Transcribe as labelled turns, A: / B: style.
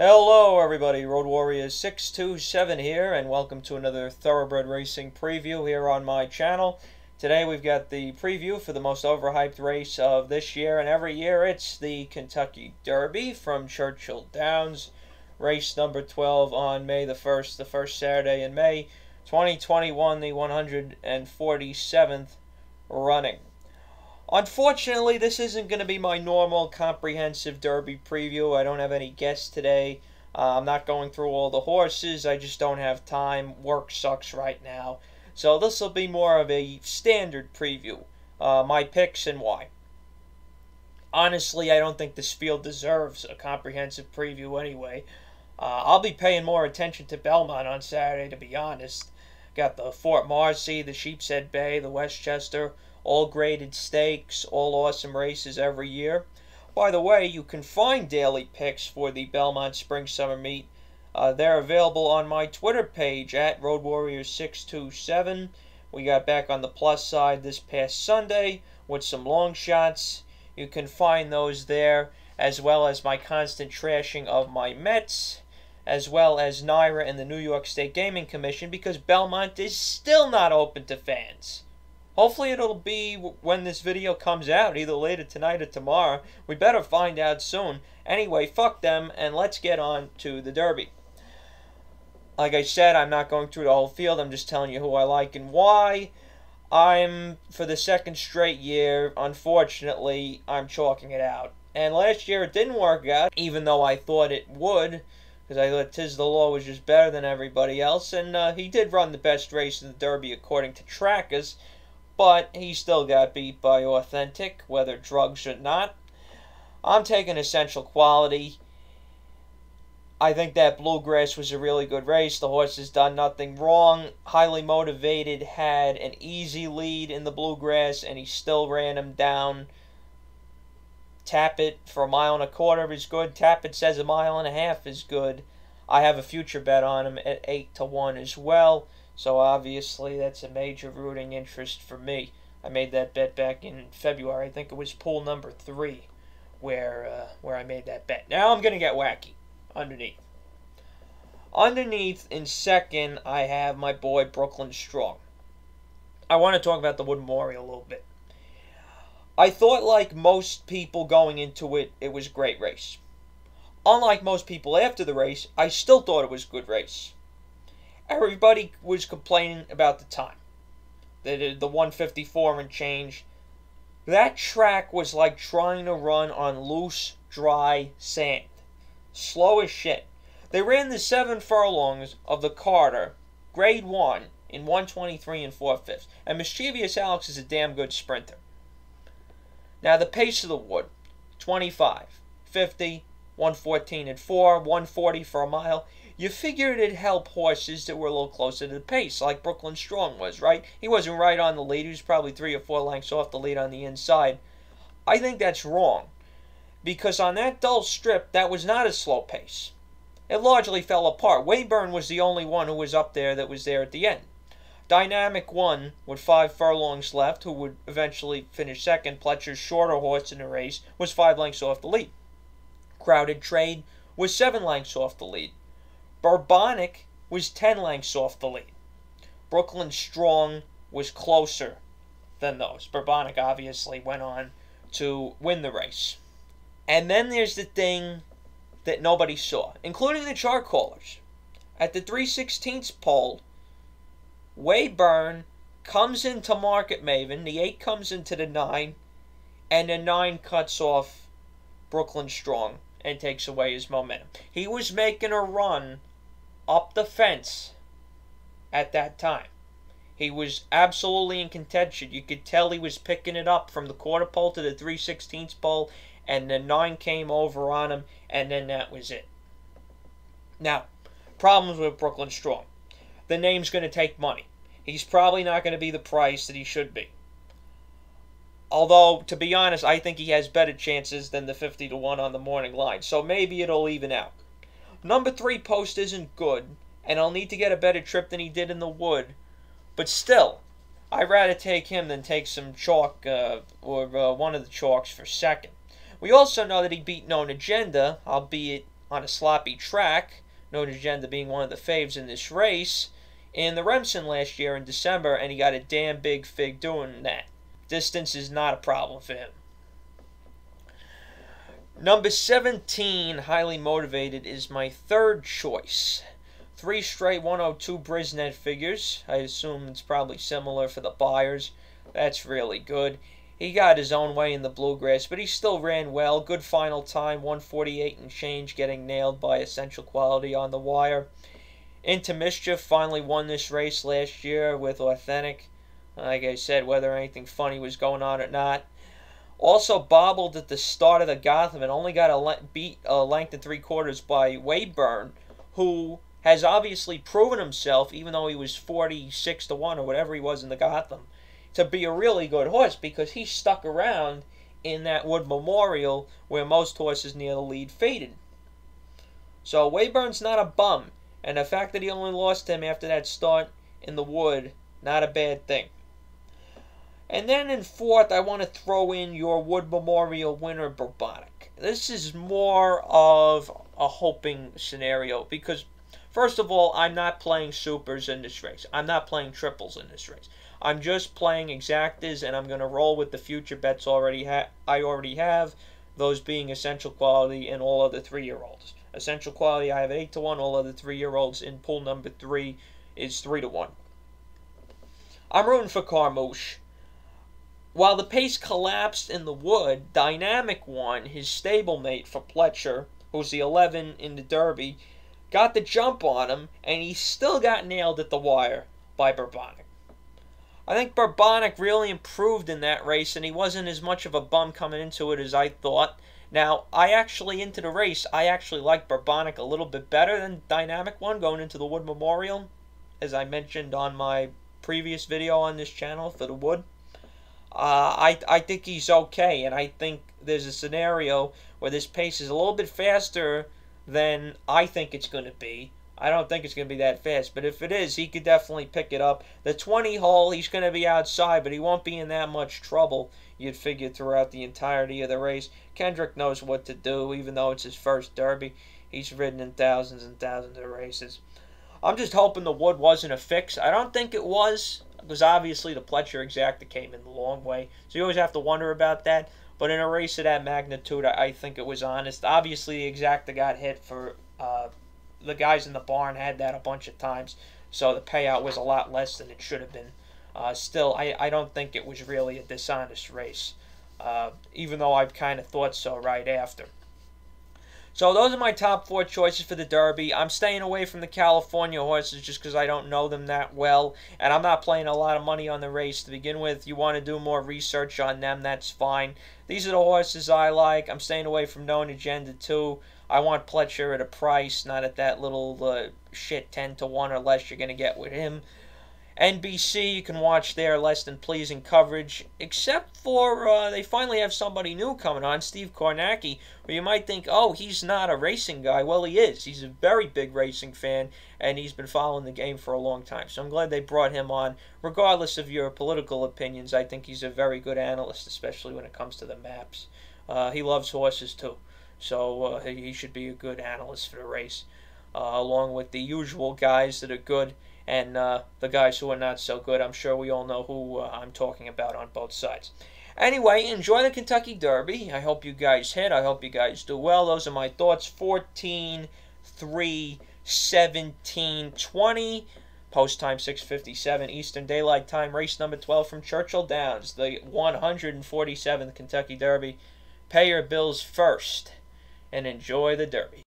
A: Hello everybody, Road Warriors 627 here, and welcome to another Thoroughbred Racing preview here on my channel. Today we've got the preview for the most overhyped race of this year and every year. It's the Kentucky Derby from Churchill Downs, race number 12 on May the 1st, the first Saturday in May 2021, the 147th running. Unfortunately, this isn't going to be my normal comprehensive Derby preview. I don't have any guests today. I'm not going through all the horses. I just don't have time. Work sucks right now. So this will be more of a standard preview. My picks and why. Honestly, I don't think this field deserves a comprehensive preview anyway. I'll be paying more attention to Belmont on Saturday, to be honest. Got the Fort Marcy, the Sheepshead Bay, the Westchester, all graded stakes, all awesome races every year. By the way, you can find daily picks for the Belmont Spring Summer Meet. They're available on my Twitter page at Road Warriors 627. We got back on the plus side this past Sunday with some long shots. You can find those there, as well as my constant trashing of my Mets, as well as NYRA and the New York State Gaming Commission, because Belmont is still not open to fans. Hopefully it'll be when this video comes out, either later tonight or tomorrow. We better find out soon. Anyway, fuck them, and let's get on to the Derby. Like I said, I'm not going through the whole field. I'm just telling you who I like and why. For the second straight year, unfortunately, I'm chalking it out. And last year it didn't work out, even though I thought it would, because I thought Tiz the Law was just better than everybody else. And he did run the best race in the Derby according to trackers. But he still got beat by Authentic, whether drugs or not. I'm taking Essential Quality. I think that Bluegrass was a really good race. The horse has done nothing wrong. Highly Motivated had an easy lead in the Bluegrass, and he still ran him down. Tap It for 1.25 miles is good. Tap It says 1.5 miles is good. I have a future bet on him at 8-1 as well. So obviously that's a major rooting interest for me. I made that bet back in February. I think it was pool number 3 where I made that bet. Now I'm going to get wacky underneath. Underneath in second, I have my boy Brooklyn Strong. I want to talk about the Wood Memorial a little bit. I thought, like most people going into it, it was a great race. Unlike most people after the race, I still thought it was a good race. Everybody was complaining about the time. The 154 and change. That track was like trying to run on loose, dry sand. Slow as shit. They ran the 7 furlongs of the Carter, grade 1, in 1:23 and 4/5. And Mischievous Alex is a damn good sprinter. Now the pace of the Wood, 25, 50, 114 and 4, 140 for a mile. You figured it'd help horses that were a little closer to the pace, like Brooklyn Strong was, right? He wasn't right on the lead. He was probably 3 or 4 lengths off the lead on the inside. I think that's wrong, because on that dull strip, that was not a slow pace. It largely fell apart. Wayburn was the only one who was up there that was there at the end. Dynamic won with 5 furlongs left, who would eventually finish second. Pletcher's shorter horse in the race was 5 lengths off the lead. Crowded Trade was 7 lengths off the lead. Burbonic was 10 lengths off the lead. Brooklyn Strong was closer than those. Burbonic obviously went on to win the race. And then there's the thing that nobody saw, including the chart callers. At the 3/16 pole, Wayburn comes into Market Maven, the 8 comes into the 9, and the 9 cuts off Brooklyn Strong and takes away his momentum. He was making a run up the fence at that time. He was absolutely in contention. You could tell he was picking it up from the quarter pole to the 3/16 pole, and the 9 came over on him, and then that was it. Now, problems with Brooklyn Strong. The name's going to take money. He's probably not going to be the price that he should be. Although, to be honest, I think he has better chances than the 50-1 on the morning line. So maybe it'll even out. Number 3 post isn't good, and I'll need to get a better trip than he did in the Wood. But still, I'd rather take him than take some chalk or one of the chalks for second. We also know that he beat Known Agenda, albeit on a sloppy track, Known Agenda being one of the faves in this race, in the Remsen last year in December, and he got a damn big fig doing that. Distance is not a problem for him. Number 17, Highly Motivated, is my third choice. 3 straight 102 Brisnet figures. I assume it's probably similar for the buyers. That's really good. He got his own way in the Bluegrass, but he still ran well. Good final time, 148 and change, getting nailed by Essential Quality on the wire. Into Mischief finally won this race last year with Authentic. Like I said, whether anything funny was going on or not. Also bobbled at the start of the Gotham and only got beat a length and 3/4 by Wayburn, who has obviously proven himself, even though he was 46-1 or whatever he was in the Gotham, to be a really good horse because he stuck around in that Wood Memorial where most horses near the lead faded. So Wayburn's not a bum, and the fact that he only lost him after that start in the Wood, not a bad thing. And then in 4th, I want to throw in your Wood Memorial winner, Burbonic. This is more of a hoping scenario because, first of all, I'm not playing supers in this race. I'm not playing triples in this race. I'm just playing exactas, and I'm going to roll with the future bets I already have, those being Essential Quality and all other 3-year-olds. Essential Quality, I have 8-1. All other 3-year-olds in pool number 3 is 3-1. I'm rooting for Carmouche. While the pace collapsed in the Wood, Dynamic won, his stablemate for Pletcher, who's the 11 in the Derby, got the jump on him, and he still got nailed at the wire by Burbonic. I think Burbonic really improved in that race, and he wasn't as much of a bum coming into it as I thought. Now, into the race, I actually like Burbonic a little bit better than Dynamic one going into the Wood Memorial, as I mentioned on my previous video on this channel for the Wood. I think he's okay, and I think there's a scenario where this pace is a little bit faster than I think it's going to be. I don't think it's going to be that fast, but if it is, he could definitely pick it up. The 20 hole, he's going to be outside, but he won't be in that much trouble, you'd figure, throughout the entirety of the race. Kendrick knows what to do, even though it's his first Derby. He's ridden in thousands and thousands of races. I'm just hoping the Wood wasn't a fix. I don't think it was, because obviously the Pletcher Exacta came in the long way, so you always have to wonder about that. But in a race of that magnitude, I think it was honest. Obviously, the Exacta got hit for... the guys in the barn had that a bunch of times, so the payout was a lot less than it should have been. Still, I don't think it was really a dishonest race, even though I've kind of thought so right after. So those are my top 4 choices for the Derby. I'm staying away from the California horses just because I don't know them that well, and I'm not playing a lot of money on the race to begin with. You want to do more research on them, that's fine. These are the horses I like. I'm staying away from Known Agenda too. I want Pletcher at a price, not at that little shit 10-1 or less you're going to get with him. NBC, you can watch their less than pleasing coverage, except for they finally have somebody new coming on, Steve Kornacki, where you might think, oh, he's not a racing guy. Well, he is. He's a very big racing fan, and he's been following the game for a long time. So I'm glad they brought him on. Regardless of your political opinions, I think he's a very good analyst, especially when it comes to the maps. He loves horses, too. So he should be a good analyst for the race, along with the usual guys that are good and the guys who are not so good. I'm sure we all know who I'm talking about on both sides. Anyway, enjoy the Kentucky Derby. I hope you guys hit. I hope you guys do well. Those are my thoughts. 14, 3, 17, 20. Post time 6:57 Eastern Daylight Time. Race number 12 from Churchill Downs, the 147th Kentucky Derby. Pay your bills first and enjoy the Derby.